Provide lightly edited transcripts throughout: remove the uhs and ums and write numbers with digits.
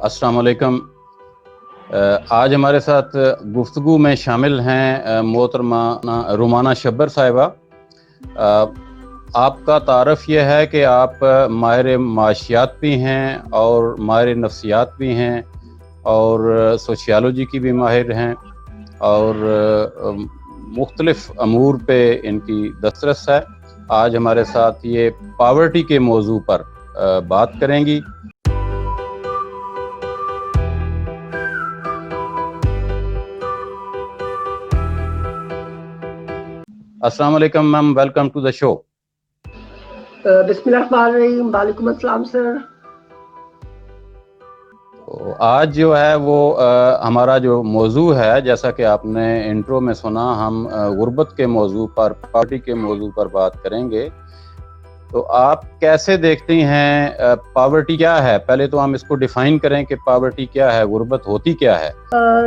अस्सलाम वालेकुम। आज हमारे साथ गुफ्तगू में शामिल हैं मोहतरमा रुमाना शब्बर साहिबा। आपका तारफ़ यह है कि आप माहिर माशियात भी हैं और माहिर नफ्सियात भी हैं और सोशियोलॉजी की भी माहिर हैं और मुख्तलिफ़ अमूर पे इनकी दस्तरस है। आज हमारे साथ ये पावर्टी के मौजू पर बात करेंगी। अस्सलाम वालेकुम ma'am, welcome to the show. बिस्मिल्लाहिर्रहमानिर्रहीम, वालेकुम अस्सलाम सर। तो आज जो है वो हमारा जो मौजू है, जैसा कि आपने इंट्रो में सुना, हम गुर्बत के मौजू पर, पार्टी के मौजू पर बात करेंगे। तो आप कैसे देखती हैं पावर्टी क्या है? पहले तो हम इसको डिफाइन करें कि पावर्टी क्या है, गुर्बत होती क्या है।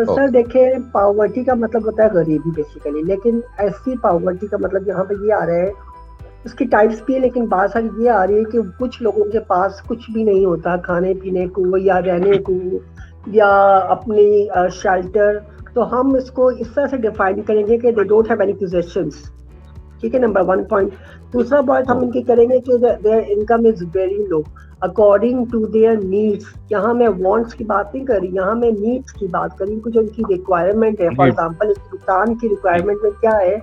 सर देखें, पावर्टी का मतलब होता है गरीबी बेसिकली, लेकिन ऐसी पावर्टी का मतलब यहाँ पे ये आ रहा है, उसकी टाइप्स भी है, लेकिन बात सारी ये आ रही है कि कुछ लोगों के पास कुछ भी नहीं होता, खाने पीने को या रहने को या अपनी शेल्टर। तो हम इसको इस तरह से डिफाइन करेंगे कि दे डोंट हैव एनी पोजेशंस। ठीक है, नंबर 1 पॉइंट। दूसरा पॉइंट हम इनकी करेंगे कि their income is very low according to their needs. यहाँ मैं वांट्स की बात नहीं कर रही, यहाँ मैं नीड्स की बात कर रही हूँ कि जो इनकी रिक्वायरमेंट है। फॉर एग्जांपल, इस दुकान की रिक्वायरमेंट में क्या है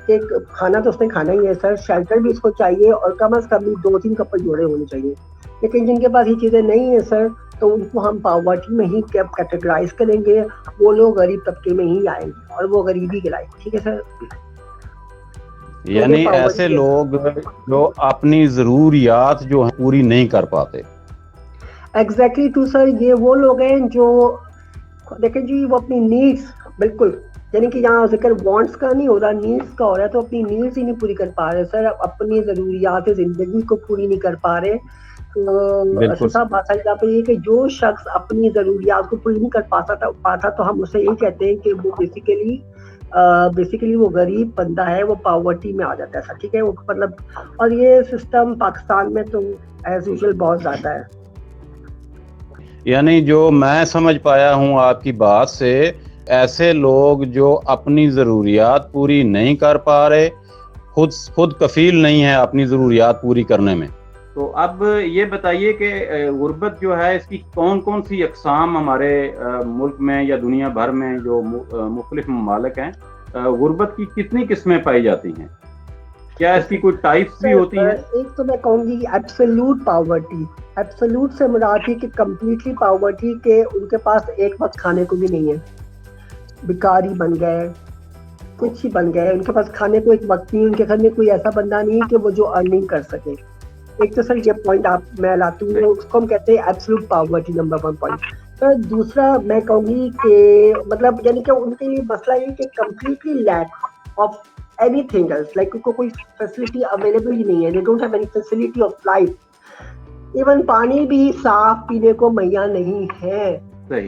कि खाना तो उसने खाना ही है सर, शेल्टर भी इसको चाहिए और कम से कम 2-3 कपड़े जोड़े होने चाहिए। लेकिन जिनके पास ये चीज़ें नहीं है सर, तो उनको हम पावर्टी में ही कैटेगराइज करेंगे। वो लोग गरीब तबके में ही आएंगे और वो गरीबी कहलाएंगे। ठीक है सर। यानी ऐसे लोग जो अपनी जरूरियात जो है पूरी नहीं कर पाते। एग्जैक्टली टू सर, ये वो लोग हैं जो देखें जी, वो अपनी नीड्स, बिल्कुल, यानी कि यहाँ जिक्र वांट्स का नहीं हो रहा, नीड्स का हो रहा है। तो अपनी नीड्स ही नहीं पूरी कर पा रहे सर, अपनी जरूरियात जिंदगी को पूरी नहीं कर पा रहे। तो साहब बात यहाँ पे ये कि जो शख्स अपनी जरूरियात को पूरी नहीं कर पाता तो हम उसे यही कहते हैं कि वो बेसिकली वो गरीब बंदा है, वो पावर्टी में आ जाता है सर। ठीक है, वो मतलब, और ये सिस्टम पाकिस्तान में तो एज यूजुअल बहुत ज्यादा है। यानी जो मैं समझ पाया हूँ आपकी बात से, ऐसे लोग जो अपनी ज़रूरियात पूरी नहीं कर पा रहे, खुद कफील नहीं है अपनी ज़रूरियात पूरी करने में। तो अब ये बताइए कि गुर्बत जो है, इसकी कौन कौन सी अक़साम हमारे मुल्क में या दुनिया भर में जो मुख्तलिफ ममालिक हैं, गुर्बत की कितनी किस्में पाई जाती हैं? क्या इसकी कोई टाइप्स भी होती हैं? एक तो मैं कहूँगी एब्सोल्यूट पावर्टी। एब्सोल्यूट से मुराद है कि कंप्लीटली पावर्टी के उनके पास एक वक्त खाने को भी नहीं है, भिखारी बन गए, कुछ ही बन गए, उनके पास खाने को एक वक्त नहीं, उनके घर में कोई ऐसा बंदा नहीं है कि वो जो अर्निंग कर सके। एक तो सर ये पॉइंट मैं लाती हूँ, उसको हम कहते हैं एब्सोल्यूट पावर्टी, नंबर 1 पॉइंट। तो दूसरा मैं कहूँगी कि मतलब यानी कि उनके लिए मसला ये कि completely lack of anything else, like उनको कोई फैसिलिटी अवेलेबल ही नहीं है। They don't have any facility of life. Even पानी भी साफ पीने को मुहैया नहीं है।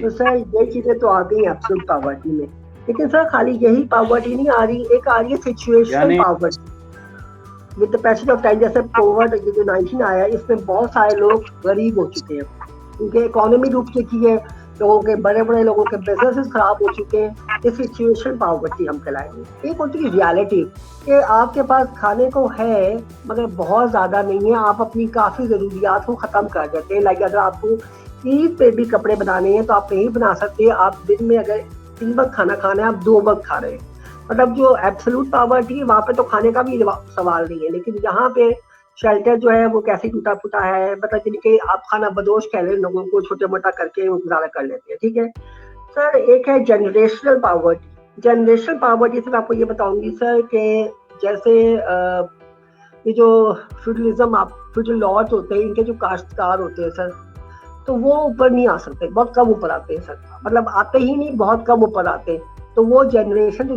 तो सर ये चीजें तो आ गई एब्सोल्यूट पावर्टी में। लेकिन सर खाली यही पावर्टी नहीं आ रही, एक आ रही है situational poverty with the passage of time. जैसे कोविड जो 19 आया, इसमें बहुत सारे लोग गरीब हो चुके हैं, उनके इकोनॉमी डूब चुकी है, लोगों के बड़े बड़े लोगों के बिजनेसेस खराब हो चुके हैं। ये सिचुएशन पावर्टी हम कहलाएंगे। एक होती है रियलिटी कि आपके पास खाने को है मगर बहुत ज्यादा नहीं है, आप अपनी काफी जरूरियात को खत्म कर देते हैं। लाइक अगर आपको ईद पे भी कपड़े बनाने हैं तो आप नहीं बना सकते। आप दिन में अगर 3 वक्त खाना खाना है, आप 2 वक्त खा रहे हैं। मतलब जो एब्सोल्यूट पावर्टी है, वहाँ पे तो खाने का भी सवाल नहीं है, लेकिन यहाँ पे शेल्टर जो है वो कैसे टूटा फूटा है, मतलब जिनके आप खाना बदोश कह रहे हैं, लोगों को छोटे मोटा करके गुजारा कर लेते हैं। ठीक है सर। एक है जनरेशनल पावर्टी। जनरेशनल पावर्टी से मैं आपको ये बताऊंगी सर कि जैसे ये जो फ्यूडल लॉर्ड्स होते हैं, इनके जो काश्तकार होते हैं सर, तो वो ऊपर नहीं आ सकते, बहुत कम ऊपर आते हैं सर, मतलब आते ही नहीं, बहुत कम ऊपर आते हैं। तो वो जनरेशन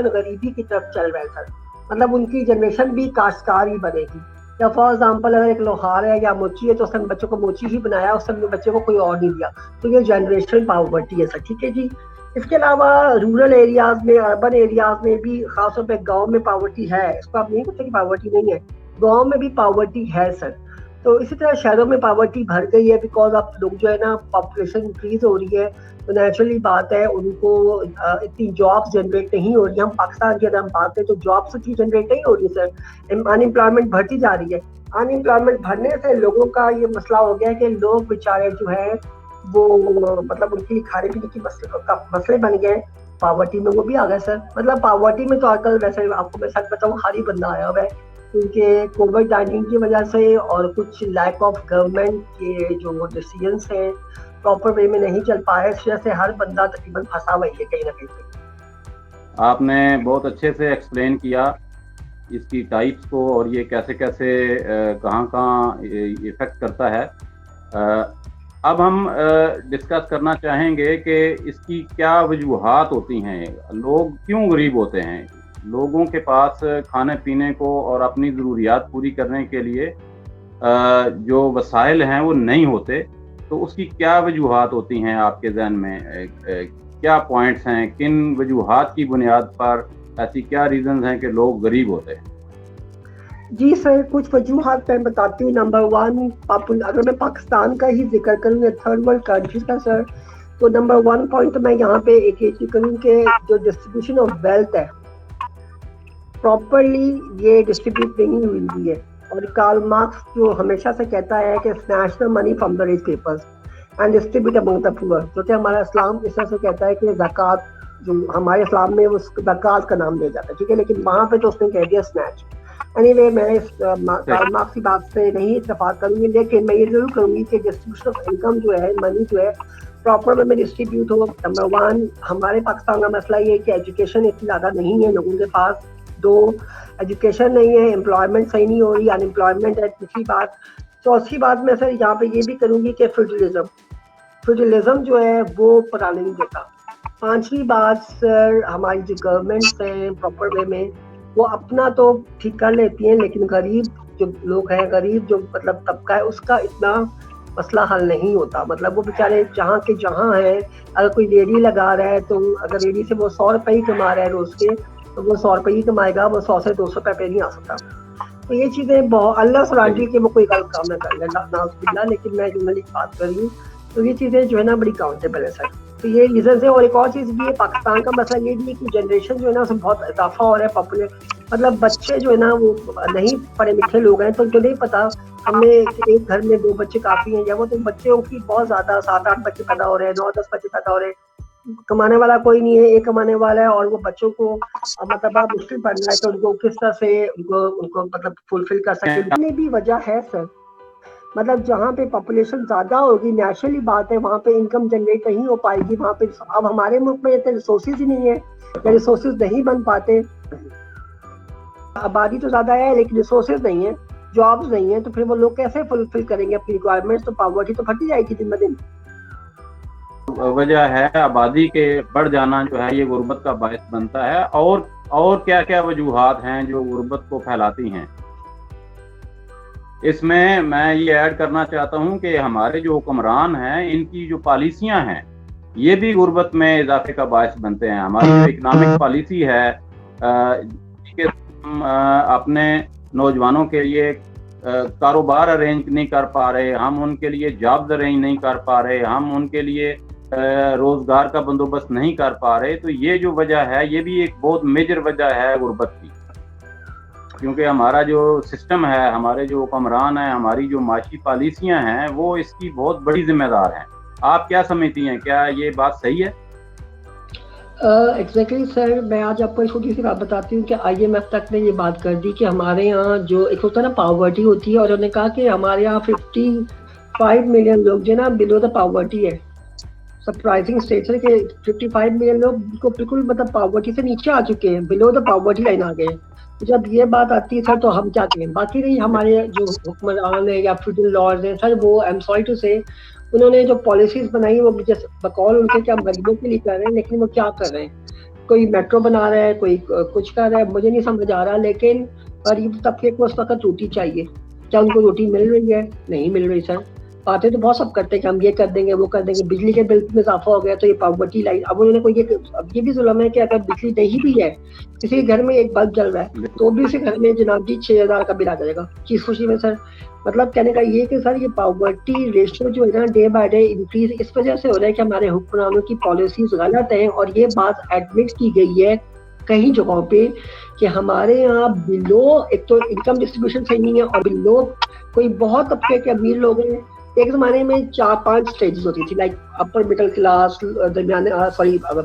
गरीबी की तरफ चल रहा है सर, मतलब उनकी जनरेशन भी काश्तकार ही बनेगी। या फॉर एग्जाम्पल अगर एक लोहार है या मोची है तो उसने बच्चों को मोची ही बनाया, उसने अपने बच्चे को कोई और नहीं दिया। तो ये जनरेशनल पावर्टी है सर। ठीक है जी। इसके अलावा रूरल एरियाज में, अर्बन एरियाज में भी, खासतौर पे गांव में पावर्टी है। इसको आप नहीं कहते कि पावर्टी नहीं है, गांव में भी पावर्टी है सर। तो इसी तरह शहरों में पॉवर्टी बढ़ गई है, बिकॉज अब लोग जो है ना, पॉपुलेशन इंक्रीज हो रही है, तो नेचुरली बात है उनको इतनी जॉब्स जनरेट नहीं हो रही। हम पाकिस्तान की अगर हम बात करें तो जॉब्स इतनी जनरेट नहीं हो रही सर, अनएम्प्लॉयमेंट बढ़ती जा रही है। अनएम्प्लॉयमेंट बढ़ने से लोगों का ये मसला हो गया है कि लोग बेचारे जो है वो मतलब उनके लिए खाने पीने की मसले बन गए। पॉवर्टी में वो भी आ गए सर, मतलब पॉवर्टी में तो आजकल वैसे आपको मैं सच बताऊँ हर ही बंदा आया हुआ है, क्योंकि कोविड-19 की वजह से और कुछ लैक ऑफ गवर्नमेंट के जो डिसीजंस हैं प्रॉपर वे में नहीं चल पाए, इस वजह से हर बंदा तकरीबन फंसा हुआ है कहीं ना कहीं पे। आपने बहुत अच्छे से एक्सप्लेन किया इसकी टाइप्स को और ये कैसे कैसे कहाँ इफेक्ट करता है। अब हम डिस्कस करना चाहेंगे कि इसकी क्या वजूहात होती हैं, लोग क्यों गरीब होते हैं। लोगों के पास खाने पीने को और अपनी ज़रूरियात पूरी करने के लिए जो वसाइल हैं वो नहीं होते, तो उसकी क्या वजूहात होती हैं आपके ज़हन में? क्या पॉइंट्स हैं, किन वजूहात की बुनियाद पर ऐसी क्या रीज़न्स हैं कि लोग गरीब होते हैं? जी सर, कुछ वजूहात मैं बताती हूँ। नंबर वन, अगर मैं पाकिस्तान का ही जिक्र करूँ या थर्ड वर्ल्ड कंट्रीज का सर, तो नंबर वन पॉइंट मैं यहाँ पे एक चीज करूँ कि जो डिस्ट्रीब्यूशन ऑफ वेल्थ है प्रॉपरली ये डिस्ट्रीब्यूट नहीं हुई है। और कार्ल मार्क्स जो हमेशा से कहता है कि snatch the money from the rich peoples and distribute among the poor, जो कि हमारा इस्लाम इस तरह से कहता है कि ज़कात, जो हमारे इस्लाम में वो ज़कात का नाम दिया जाता है, ठीक है, लेकिन वहाँ पे तो उसने कह दिया स्नैच। एनीवे, मैं इस कार्ल मार्क्स की बात से नहीं इत्तेफाक करूँगी, लेकिन मैं ये जरूर करूँगी कि डिस्ट्रीब्यूशन ऑफ इनकम जो है, मनी जो है प्रॉपर वे में डिस्ट्रीब्यूट हो। नंबर वन, हमारे पाकिस्तान का मसला ये है कि एजुकेशन इतनी ज़्यादा नहीं है लोगों के पास। दो, एजुकेशन नहीं है, एम्प्लॉयमेंट सही नहीं हो रही, अनएम्प्लॉयमेंट है। तीसरी बात, चौथी बात मैं सर यहाँ पे ये भी करूँगी कि फ्यूडलिज्म जो है वो पराने नहीं देता। पांचवी बात सर, हमारी जो गवर्नमेंट्स हैं प्रॉपर वे में वो अपना तो ठीक कर लेती हैं, लेकिन गरीब जो लोग हैं, गरीब जो मतलब तबका है, उसका इतना मसला हल नहीं होता। मतलब वो बेचारे जहाँ के जहाँ हैं, अगर कोई रेडी लगा रहा है तो अगर रेडी से वो 100 रुपये ही कमा रहा है रोज के, तो वो 100 रुपये ही कमाएगा, वो 100 से 200 रुपये पे नहीं आ सकता। तो ये चीज़ें बहुत अल्लाह से राजी कि वो कोई गलत काम न कर, लेकिन मैं जनरली बात कर रही हूँ, तो ये चीज़ें जो है ना बड़ी काउंटेबल है सर। तो ये रीजन है। और एक और चीज़ भी है, पाकिस्तान का मसला ये भी है कि जनरेशन जो है ना उसमें बहुत इजाफा हो रहा है पॉपुलर, मतलब बच्चे जो है ना वो नहीं पढ़े लिखे लोग हैं, तो उनको नहीं पता हमें एक घर में 2 बच्चे काफ़ी हैं, या वो तो बच्चों की बहुत ज़्यादा 7-8 बच्चे पैदा हो रहे हैं, 9-10 बच्चे पैदा हो रहे हैं, कमाने वाला कोई नहीं है, एक कमाने वाला है, और वो बच्चों को मतलब आप मुश्किल पड़ रहा है तो उनको किस तरह से उनको मतलब फुलफिल कर सकते हैं। इतनी भी वजह है सर, मतलब जहाँ पे पॉपुलेशन ज्यादा होगी, नेचुरली बात है वहाँ पे इनकम जनरेट नहीं हो पाएगी वहाँ पे। अब हमारे मुल्क में इतने रिसोर्सेज ही नहीं है, या रिसोर्सेज नहीं बन पाते। आबादी तो ज्यादा है लेकिन रिसोर्सेज नहीं है, जॉब्स नहीं है, तो फिर वो लोग कैसे फुलफिल करेंगे अपनी रिक्वायरमेंट्स? तो पॉवर्टी तो बढ़ती जाएगी दिन ब दिन। वजह है आबादी के बढ़ जाना जो है, ये गुर्बत का बायस बनता है। और क्या क्या वजूहात हैं जो गुर्बत को फैलाती हैं? इसमें मैं ये ऐड करना चाहता हूँ कि हमारे जो हुक्मरान हैं, इनकी जो पॉलिसियां हैं, ये भी गुर्बत में इजाफे का बायस बनते हैं। हमारी जो इकनॉमिक पॉलिसी है कि हम अपने नौजवानों के लिए कारोबार अरेंज नहीं कर पा रहे, हम उनके लिए जॉब्स अरेंज नहीं कर पा रहे, हम उनके लिए रोजगार का बंदोबस्त नहीं कर पा रहे, तो ये जो वजह है ये भी एक बहुत मेजर वजह है गुर्बत की। क्योंकि हमारा जो सिस्टम है, हमारे जो हुक्मरान हैं, हमारी जो माशी पॉलिसियां हैं, वो इसकी बहुत बड़ी जिम्मेदार हैं। आप क्या समझती हैं, क्या ये बात सही है? एग्जैक्टली सर, मैं आज आपको एक छोटी सी बात बताती हूँ कि IMF तक ने ये बात कर दी कि हमारे यहाँ जो एक होता है ना पॉवर्टी होती है, और उन्होंने कहा कि हमारे यहाँ 55 मिलियन लोग जो ना बिलो द पॉवर्टी है। सरप्राइजिंग स्टेट है कि 55 मिलियन लोग को बिल्कुल मतलब पॉवर्टी से नीचे आ चुके हैं, बिलो द पॉवर्टी लाइन आ गए हैं। तो जब ये बात आती है सर, तो हम क्या करें? बाकी नहीं, हमारे जो हुक्मरान है या फ्यूडल लॉर्ड्स हैं सर, वो आई एम सॉरी टू से उन्होंने जो पॉलिसीज बनाई वो जैसे बकौल उनके क्या गरीबों के लिए कर रहे हैं, लेकिन वो क्या कर रहे हैं? कोई मेट्रो बना रहा है, कोई कुछ कर रहा है, मुझे नहीं समझ आ रहा। लेकिन गरीब तबके को उस वक्त रोटी चाहिए, क्या उनको रोटी मिल रही है? नहीं मिल रही सर। باتیں تو بہت سب کرتے ہیں کہ ہم یہ کر دیں گے وہ کر دیں گے, بجلی کے بل میں اضافہ ہو گیا تو یہ پاورٹی لائن, اب انہوں نے کوئی اب یہ بھی ظلم ہے کہ اگر بجلی نہیں بھی ہے, کسی کے گھر میں ایک بلب جل رہا ہے تو بھی اسے گھر میں جناب جی 6,000 کا بل آ جائے گا چیز خوشی میں. سر مطلب کہنے کا یہ کہ سر یہ پاورٹی ریشو جو ہے نا ڈے بائی ڈے انکریز اس وجہ سے ہو رہا ہے کہ ہمارے حکمرانوں کی پالیسیز غلط ہیں, اور یہ بات ایڈمٹ کی گئی ہے کئی جگہوں پہ کہ ہمارے یہاں بلو ایک تو انکم ڈسٹریبیوشن صحیح نہیں ہے, اور بلو کوئی بہت طبقے کے امیر لوگ ہیں. ایک زمانے میں 4-5 اسٹیجز ہوتی تھی, لائک اپر مڈل کلاس, درمیانے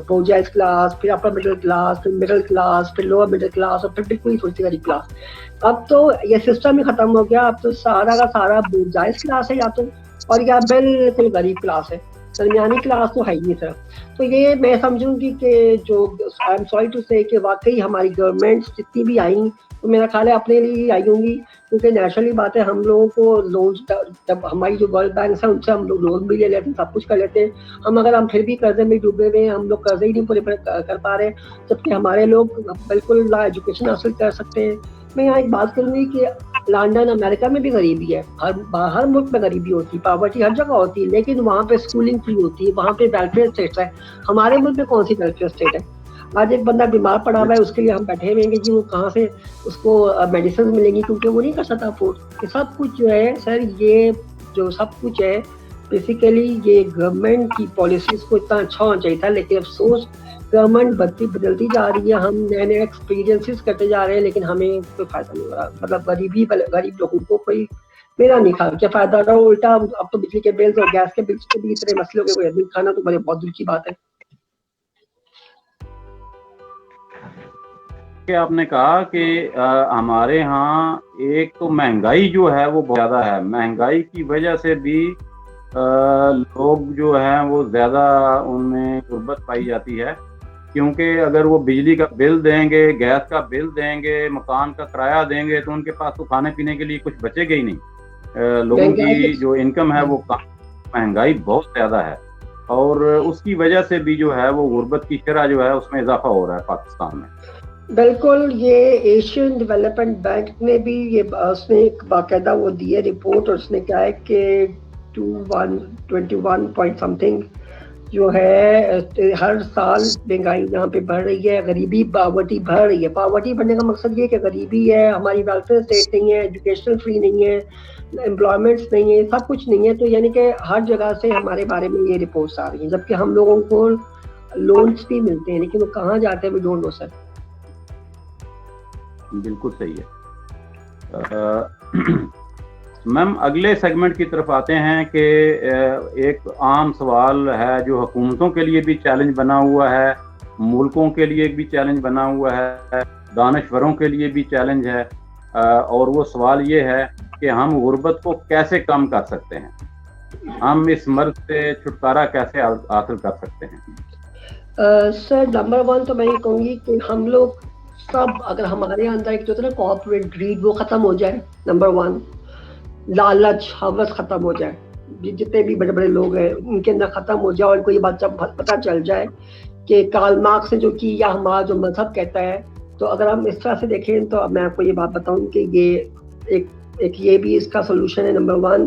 بورجائز کلاس, پھر اپر مڈل کلاس, پھر مڈل کلاس, پھر لوور مڈل کلاس, اور پھر بالکل تھوڑی سی غریب کلاس. اب تو یہ سسٹم ہی ختم ہو گیا, اب تو سارا کا سارا بورجائز کلاس ہے یا تو, اور یا بالکل غریب کلاس ہے, درمیانی کلاس تو ہے ہی نہیں سر. تو یہ میں سمجھوں گی کہ جو آئی ایم سوری ٹو سے کہ واقعی ہماری گورنمنٹس جتنی بھی آئیں تو میرا خیال ہے اپنے لیے ہی آئی ہوں گی, کیونکہ نیچرلی بات ہے ہم لوگوں کو لون, جب ہماری جو ورلڈ بینکس ہیں ان سے ہم لوگ لون بھی لے لیتے ہیں, سب کچھ کر لیتے ہیں ہم, اگر ہم پھر بھی قرضے میں ڈوبے ہوئے ہیں, ہم لوگ قرضے ہی نہیں پورے کر پا رہے, جبکہ ہمارے لوگ بالکل لا ایجوکیشن حاصل کر سکتے ہیں. میں یہاں ایک بات کروں گی کہ لنڈن امریکہ میں بھی غریبی ہے, ہر ملک میں غریبی ہوتی ہے, پاورٹی ہر جگہ ہوتی ہے, لیکن وہاں پہ اسکولنگ فری ہوتی ہے, وہاں پہ ویلفیئر اسٹیٹ ہے. ہمارے ملک میں کون سی ویلفیئر اسٹیٹ ہے؟ آج ایک بندہ بیمار پڑا ہوا ہے, اس کے لیے ہم بیٹھے ہوئے ہیں کہ وہ کہاں سے اس کو میڈیسن ملیں گی, کیونکہ وہ نہیں کر سکتا افورڈ. یہ سب کچھ جو ہے سر, یہ جو سب کچھ ہے بیسیکلی یہ گورنمنٹ کی پالیسیز کو اتنا اچھا ہونا چاہیے تھا, لیکن افسوس گورنمنٹ بدلتی جا رہی ہے, ہم نئے نئے ایکسپیرینسز کرتے جا رہے ہیں, لیکن ہمیں کوئی فائدہ نہیں ہو رہا. مطلب غریب لوگوں کو کوئی میرا نہیں کھا کیا فائدہ رہا, الٹا اب تو بجلی کے بلز اور گیس کے بلز کے بھی اتنے مسئلے ہو گئے, کوئی آدمی کھانا تو بڑے بہت دور کی بات ہے. کہ آپ نے کہا کہ ہمارے ہاں ایک تو مہنگائی جو ہے وہ بہت زیادہ ہے, مہنگائی کی وجہ سے بھی لوگ جو ہیں وہ زیادہ ان میں غربت پائی جاتی ہے, کیونکہ اگر وہ بجلی کا بل دیں گے, گیس کا بل دیں گے, مکان کا کرایہ دیں گے, تو ان کے پاس تو کھانے پینے کے لیے کچھ بچے گا ہی نہیں. لوگوں کی جو انکم ہے وہ مہنگائی بہت زیادہ ہے, اور اس کی وجہ سے بھی جو ہے وہ غربت کی شرح جو ہے اس میں اضافہ ہو رہا ہے پاکستان میں. بالکل, یہ ایشین ڈیولپمنٹ بینک نے بھی یہ اس نے ایک باقاعدہ وہ دی ہے رپورٹ, اور اس نے کہا ہے کہ 21 پوائنٹ سم تھنگ جو ہے ہر سال مہنگائی یہاں پہ بڑھ رہی ہے, غریبی پاورٹی بڑھ رہی ہے. پاورٹی بڑھنے کا مقصد یہ کہ غریبی ہے, ہماری ویلفیئر اسٹیٹ نہیں ہے, ایجوکیشنل فری نہیں ہے, امپلائمنٹس نہیں ہے, سب کچھ نہیں ہے. تو یعنی کہ ہر جگہ سے ہمارے بارے میں یہ رپورٹس آ رہی ہیں, جبکہ ہم لوگوں کو لونس بھی ملتے ہیں, لیکن وہ کہاں جاتے ہیں, وی ڈونٹ نو سر. بالکل صحیح ہے. میم اگلے سیگمنٹ کی طرف آتے ہیں کہ ایک عام سوال ہے جو حکومتوں کے لیے بھی چیلنج بنا ہوا ہے, ملکوں کے لیے بھی چیلنج بنا ہوا ہے, دانشوروں کے لیے بھی چیلنج ہے, اور وہ سوال یہ ہے کہ ہم غربت کو کیسے کم کر سکتے ہیں, ہم اس مرض سے چھٹکارا کیسے حاصل کر سکتے ہیں؟ سر نمبر 1 تو میں یہ کہوں گی کہ ہم لوگ سب, اگر ہمارے اندر ایک جو ہے نا کارپوریٹ گریڈ وہ ختم ہو جائے, نمبر 1 لالچ ہوس ختم ہو جائے, جتنے بھی بڑے بڑے لوگ ہیں ان کے اندر ختم ہو جائے, اور کوئی بات جب پتہ چل جائے کہ کارل مارکس نے جو کی یا ہمارا جو مذہب کہتا ہے, تو اگر ہم اس طرح سے دیکھیں تو میں آپ کو یہ بات بتاؤں کہ یہ ایک یہ بھی اس کا سولوشن ہے, نمبر 1.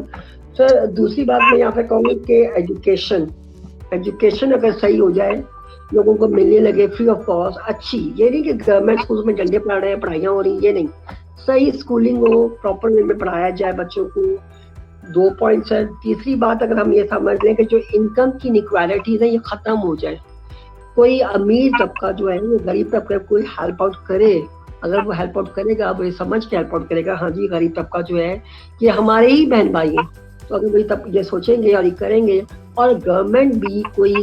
سر دوسری بات میں یہاں پہ کہوں گی کہ ایجوکیشن اگر صحیح ہو جائے, لوگوں کو ملنے لگے فری آف کاسٹ, اچھی, یہ نہیں کہ گورنمنٹ اسکول میں ڈنڈے پڑھا رہے ہیں, پڑھائیاں ہو رہی ہیں, یہ نہیں, صحیح اسکولنگ ہو, پراپر وے میں پڑھایا جائے بچوں کو. 2 پوائنٹس ہے. تیسری بات اگر ہم یہ سمجھ لیں کہ جو انکم کی انیکوالٹیز ہیں یہ ختم ہو جائے, کوئی امیر طبقہ جو ہے وہ غریب طبقے کو کوئی ہیلپ آؤٹ کرے, اگر وہ ہیلپ آؤٹ کرے گا, وہ یہ سمجھ کے ہیلپ آؤٹ کرے گا, ہاں جی غریب طبقہ جو ہے یہ ہمارے ہی بہن بھائی ہیں, تو اگر وہی یہ سوچیں گے اور یہ کریں گے, اور گورنمنٹ بھی کوئی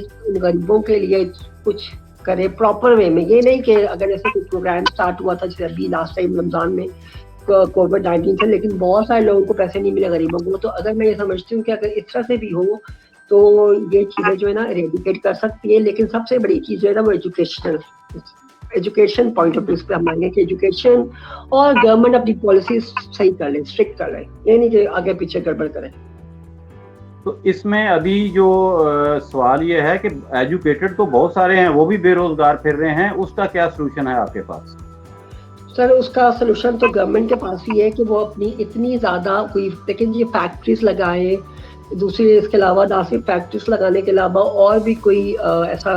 غریبوں کے لیے کچھ کرے پراپر وے میں, یہ نہیں کہ اگر ایسے کوئی پروگرام اسٹارٹ ہوا تھا جیسے ابھی لاسٹ ٹائم رمضان میں کووڈ-19 سے, لیکن بہت سارے لوگوں کو پیسے نہیں ملے غریبوں کو, تو اگر میں یہ سمجھتی ہوں کہ اگر اس طرح سے بھی ہو تو یہ چیزیں جو ہے نا ریڈیکیٹ کر سکتی ہے. لیکن سب سے بڑی چیز جو ہے نا وہ ایجوکیشن پوائنٹ آف ویو پہ ہم مانگیں کہ ایجوکیشن اور گورنمنٹ اپنی پالیسیز صحیح کر لیں, اسٹرکٹ کر لیں, یہ نہیں کہ آگے پیچھے گڑبڑ کریں. تو اس میں ابھی جو سوال یہ ہے کہ ایجوکیٹڈ تو بہت سارے ہیں, وہ بھی بے روزگار پھر رہے ہیں, اس کا کیا سلوشن ہے آپ کے پاس؟ سر اس کا سلوشن تو گورنمنٹ کے پاس ہی ہے کہ وہ اپنی اتنی زیادہ کوئی, لیکن یہ فیکٹریز لگائے, دوسری اس کے علاوہ نہ صرف فیکٹریز لگانے کے علاوہ اور بھی کوئی ایسا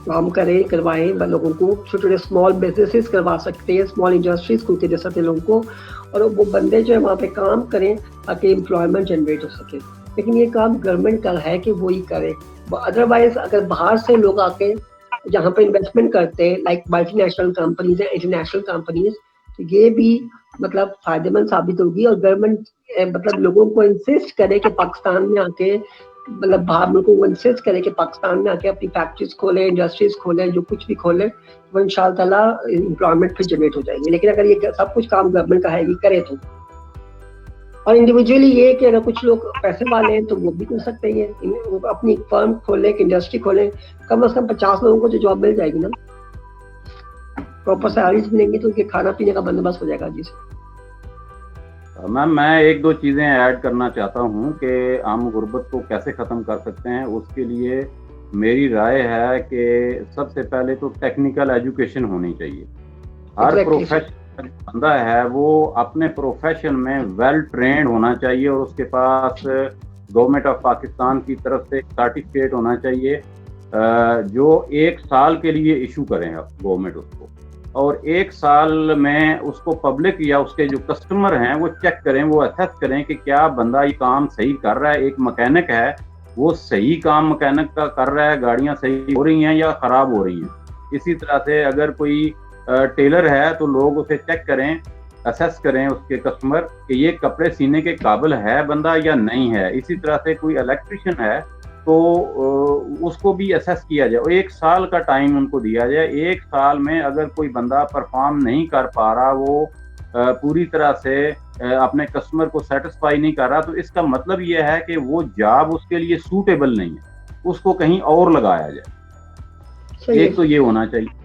کام کروائیں لوگوں کو، چھوٹے چھوٹے اسمال بزنسز کروا سکتے ہیں، اسمال انڈسٹریز کھولتے دے سکتے ہیں لوگوں کو، اور وہ بندے جو ہے وہاں پہ کام کریں تاکہ امپلائمنٹ جنریٹ ہو سکے. لیکن یہ کام گورنمنٹ کا ہے کہ وہی کرے. ادروائز اگر باہر سے لوگ آ کے جہاں پہ انویسٹمنٹ کرتے ہیں لائک ملٹی نیشنل کمپنیز ہیں، انٹرنیشنل کمپنیز، تو یہ بھی مطلب فائدے مند ثابت ہوگی. اور گورنمنٹ مطلب لوگوں کو انسسٹ کرے کہ پاکستان میں آ کے، مطلب باہر ملکوں کو انسسٹ کرے کہ پاکستان میں آ کے اپنی فیکٹریز کھولیں، انڈسٹریز کھولیں، جو کچھ بھی کھولیں، وہ ان شاء اللہ تعالیٰ امپلائمنٹ پھر جنریٹ ہو جائیں گے. لیکن اگر یہ سب کچھ کام گورنمنٹ کا ہے یہ کرے تو، اور انڈیویجولی یہ کہ اگر کچھ لوگ پیسے والے ہیں تو وہ بھی کر سکتے ہیں، اپنی فرم کھولیں، ایک انڈسٹری کھولیں، کم از کم 50 لوگوں کو جو جاب مل جائے گی نا، پراپر سیلریز ملیں گی تو ان کے کھانا پینے کا بندوبست ہو جائے گا. جی سر. میم میں ایک دو چیزیں ایڈ کرنا چاہتا ہوں کہ ہم غربت کو کیسے ختم کر سکتے ہیں. اس کے لیے میری رائے ہے کہ سب سے پہلے تو ٹیکنیکل ایجوکیشن ہونی چاہیے. ہر پروفیشن بندہ ہے وہ اپنے پروفیشن میں ویل ٹرینڈ ہونا چاہیے، اور اس کے پاس گورنمنٹ آف پاکستان کی طرف سے سرٹیفکیٹ ہونا چاہیے جو 1 سال کے لیے ایشو کریں گورنمنٹ اس کو، اور 1 سال میں اس کو پبلک یا اس کے جو کسٹمر ہیں وہ چیک کریں، وہ اسیس کریں کہ کیا بندہ یہ کام صحیح کر رہا ہے. ایک مکینک ہے وہ صحیح کام مکینک کا کر رہا ہے، گاڑیاں صحیح ہو رہی ہیں یا خراب ہو رہی ہیں. اسی طرح سے اگر کوئی ٹیلر ہے تو لوگ اسے چیک کریں، اسیس کریں اس کے کسٹمر کہ یہ کپڑے سینے کے قابل ہے بندہ یا نہیں ہے. اسی طرح سے کوئی الیکٹریشین ہے تو اس کو بھی اسیس کیا جائے، اور 1 سال کا ٹائم ان کو دیا جائے. 1 سال میں اگر کوئی بندہ پرفارم نہیں کر پا رہا، وہ پوری طرح سے اپنے کسٹمر کو سیٹسفائی نہیں کر رہا، تو اس کا مطلب یہ ہے کہ وہ جاب اس کے لیے سوٹیبل نہیں ہے، اس کو کہیں اور لگایا جائے. ایک تو یہ ہونا چاہیے.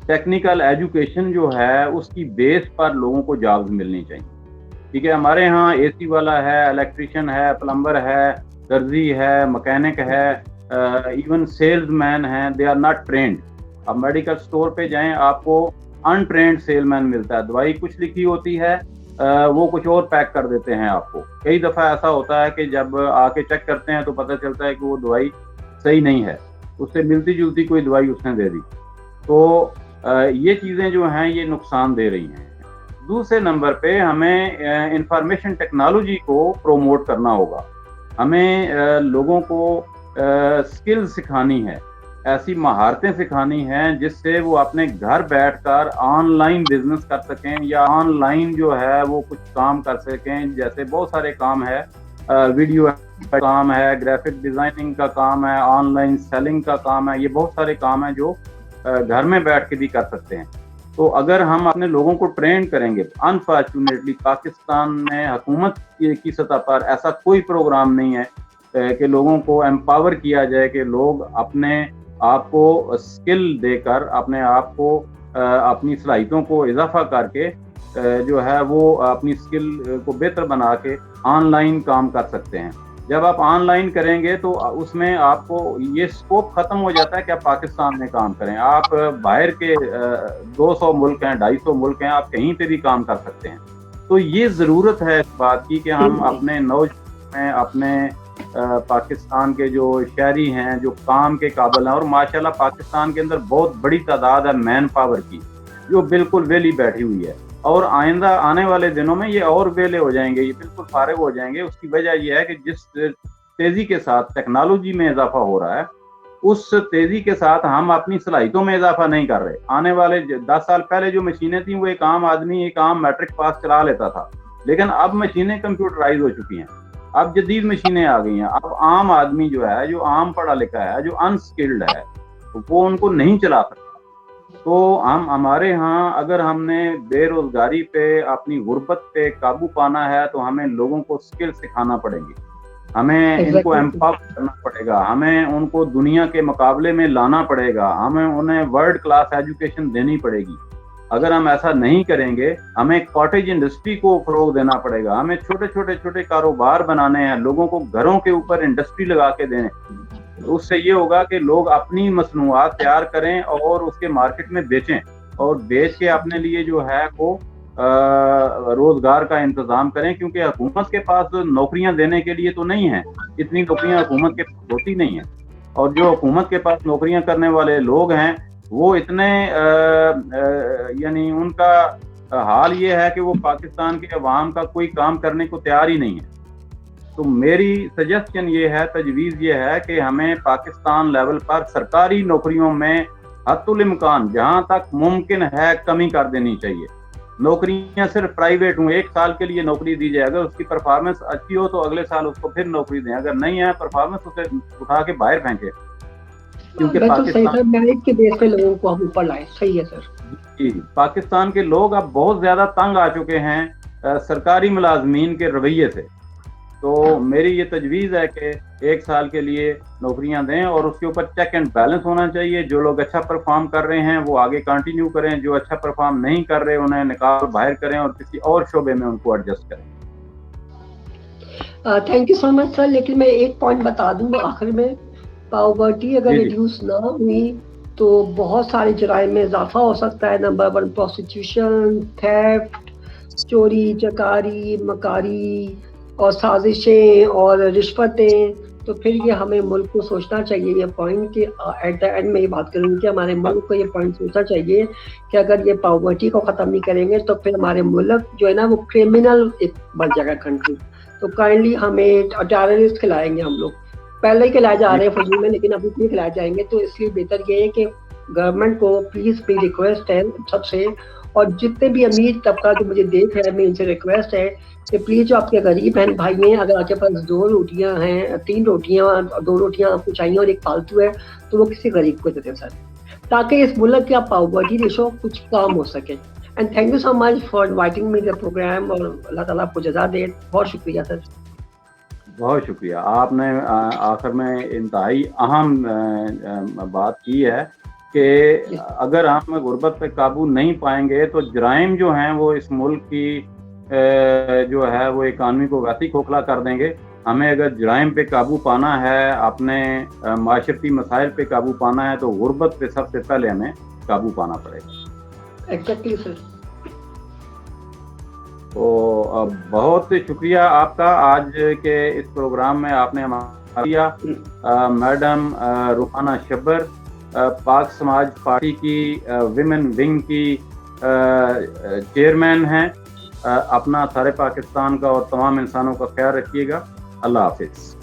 ٹیکنیکل ایجوکیشن جو ہے اس کی بیس پر لوگوں کو جابز ملنی چاہیے. ٹھیک ہے، ہمارے ہاں اے سی والا ہے، الیکٹریشین ہے، پلمبر ہے، درزی ہے، مکینک ہے، ایون سیلز مین ہیں، دے آر ناٹ ٹرینڈ. اب میڈیکل سٹور پہ جائیں آپ کو ان ٹرینڈ سیل مین ملتا ہے، دوائی کچھ لکھی ہوتی ہے وہ کچھ اور پیک کر دیتے ہیں آپ کو. کئی دفعہ ایسا ہوتا ہے کہ جب آ کے چیک کرتے ہیں تو پتہ چلتا ہے کہ وہ دوائی صحیح نہیں ہے، اس سے ملتی جلتی کوئی دوائی اس نے دے دی. تو یہ چیزیں جو ہیں یہ نقصان دے رہی ہیں. دوسرے نمبر پہ ہمیں انفارمیشن ٹیکنالوجی کو پروموٹ کرنا ہوگا. ہمیں لوگوں کو سکل سکھانی ہے، ایسی مہارتیں سکھانی ہیں جس سے وہ اپنے گھر بیٹھ کر آن لائن بزنس کر سکیں، یا آن لائن جو ہے وہ کچھ کام کر سکیں. جیسے بہت سارے کام ہے، ویڈیو کام ہے، گرافک ڈیزائننگ کا کام ہے، آن لائن سیلنگ کا کام ہے. یہ بہت سارے کام ہیں جو گھر میں بیٹھ کے بھی کر سکتے ہیں. تو اگر ہم اپنے لوگوں کو ٹرین کریں گے، انفارچونیٹلی پاکستان میں حکومت کی سطح پر ایسا کوئی پروگرام نہیں ہے کہ لوگوں کو امپاور کیا جائے کہ لوگ اپنے آپ کو اسکل دے کر، اپنے آپ کو اپنی صلاحیتوں کو اضافہ کر کے جو ہے وہ اپنی اسکل کو بہتر بنا کے آن لائن کام کر سکتے ہیں. جب آپ آن لائن کریں گے تو اس میں آپ کو یہ سکوپ ختم ہو جاتا ہے کہ آپ پاکستان میں کام کریں. آپ باہر کے 200 ملک ہیں، 250 ملک ہیں، آپ کہیں پہ بھی کام کر سکتے ہیں. تو یہ ضرورت ہے اس بات کی کہ ہم اپنے نوجوان میں، اپنے پاکستان کے جو شہری ہیں جو کام کے قابل ہیں، اور ماشاءاللہ پاکستان کے اندر بہت بڑی تعداد ہے مین پاور کی جو بالکل ویلی بیٹھی ہوئی ہے، اور آئندہ آنے والے دنوں میں یہ اور ویلے ہو جائیں گے، یہ بالکل فارغ ہو جائیں گے. اس کی وجہ یہ ہے کہ جس تیزی کے ساتھ ٹیکنالوجی میں اضافہ ہو رہا ہے، اس تیزی کے ساتھ ہم اپنی صلاحیتوں میں اضافہ نہیں کر رہے. آنے والے 10 سال پہلے جو مشینیں تھیں وہ ایک عام آدمی ایک عام میٹرک پاس چلا لیتا تھا، لیکن اب مشینیں کمپیوٹرائز ہو چکی ہیں، اب جدید مشینیں آ گئی ہیں. اب عام آدمی جو ہے، جو عام پڑھا لکھا ہے، جو انسکلڈ ہے، وہ ان کو نہیں چلا سکتا. تو ہمارے ہاں اگر ہم نے بے روزگاری پہ، اپنی غربت پہ قابو پانا ہے تو ہمیں لوگوں کو اسکل سکھانا پڑیں گے، ہمیں ان کو امپاور کرنا پڑے گا، ہمیں ان کو دنیا کے مقابلے میں لانا پڑے گا، ہمیں انہیں ورلڈ کلاس ایجوکیشن دینی پڑے گی. اگر ہم ایسا نہیں کریں گے، ہمیں کاٹیج انڈسٹری کو فروغ دینا پڑے گا، ہمیں چھوٹے کاروبار بنانے ہیں، لوگوں کو گھروں کے اوپر انڈسٹری لگا کے دینے. اس سے یہ ہوگا کہ لوگ اپنی مصنوعات تیار کریں اور اس کے مارکیٹ میں بیچیں، اور بیچ کے اپنے لیے جو ہے وہ रोजगार का इंतजाम करें, क्योंकि हुकूमत के पास नौकरियां देने के लिए तो नहीं है, इतनी नौकरियां हुकूमत के पास होती नहीं है। और जो हुकूमत के पास नौकरियां करने वाले लोग हैं वो इतने यानी उनका हाल ये है कि वो पाकिस्तान के अवाम का कोई काम करने को तैयार ही नहीं है। तो मेरी सजेशन ये है, तजवीज़ ये है कि हमें पाकिस्तान लेवल पर सरकारी नौकरियों में हद्दुल इम्कान जहाँ तक मुमकिन है कमी कर देनी चाहिए। नौकरियां सिर्फ प्राइवेट हों, 1 साल के लिए नौकरी दी जाए, अगर उसकी परफॉर्मेंस अच्छी हो तो अगले साल उसको फिर नौकरी दें, अगर नहीं है परफॉर्मेंस उसे उठा के बाहर फेंके। क्योंकि पाकिस्तान मेरिट के बेस पे लोगों को हम ऊपर लाए। सही है सर जी, पाकिस्तान के लोग अब बहुत ज्यादा तंग आ चुके हैं सरकारी मुलाजमीन के रवैये से। तो मेरी ये तजवीज़ है कि 1 साल के लिए नौकरियां दें और उसके ऊपर चेक एंड बैलेंस होना चाहिए। जो लोग अच्छा परफॉर्म कर रहे हैं वो आगे कंटिन्यू करें, जो अच्छा परफॉर्म नहीं कर रहे उन्हें निकाल बाहर करें और किसी और शोबे में उनको एडजस्ट करें। Thank you so much sir. लेकिन मैं एक पॉइंट बता दूं आखिर में, पॉवर्टी अगर रिड्यूस ना हुई तो बहुत सारे जराइम में इजाफा हो सकता है। नंबर 1 प्रोस्टिट्यूशन, थेफ्ट, चोरी चकारी, मकारी और साजिशें और रिश्वतें। तो फिर ये हमें मुल्क को सोचना चाहिए ये पॉइंट कि एट द एंड में ये बात करूँगी कि हमारे मुल्क को ये पॉइंट सोचना चाहिए कि अगर ये पॉवर्टी को ख़त्म नहीं करेंगे तो फिर हमारे मुल्क जो है ना वो क्रिमिनल बन जाएगा कंट्री। तो काइंडली हमें टेररिस्ट खिलाएंगे हम लोग, पहले ही खिलाए जा रहे हैं फजूल में, लेकिन अभी नहीं खिलाए जाएंगे। तो इसलिए बेहतर ये है कि गवर्नमेंट को प्लीज़ मेरी रिक्वेस्ट है सबसे, और जितने भी अमीर तबका जो मुझे देख रहा है मैं इनसे रिक्वेस्ट है कि प्लीज़ जो आपके गरीब बहन भाई हैं, अगर आपके पास 2 रोटियां हैं, 3 रोटियां, 2 रोटियां आपको चाहिए और 1 फालतू है तो वो किसी गरीब को दे दें सर, ताकि इस मुल्क की पॉवर्टी रेशो कुछ कम हो सके। And thank you so much for inviting me the program, और अल्लाह ताला आपको जज़ा दे। बहुत शुक्रिया सर। बहुत शुक्रिया। आपने आखिर में इंतहाई अहम बात की है कि अगर हम गुर्बत पे काबू नहीं पाएंगे तो जराइम जो हैं वो इस मुल्क की जो है वो इकानमी को वैसे ही खोखला कर देंगे। हमें अगर जराइम पे काबू पाना है, अपने माशरती मसाइल पे काबू पाना है, तो गुर्बत पे सबसे पहले हमें काबू पाना पड़ेगा। Exactly sir. तो बहुत शुक्रिया आपका आज के इस प्रोग्राम में आपने हमारा दिया। मैडम रुहाना शब्बर पाक समाज पार्टी की विमेन विंग की चेयरमैन हैं। अपना सारे पाकिस्तान का और तमाम इंसानों का ख्याल रखिएगा। अल्लाह हाफिज।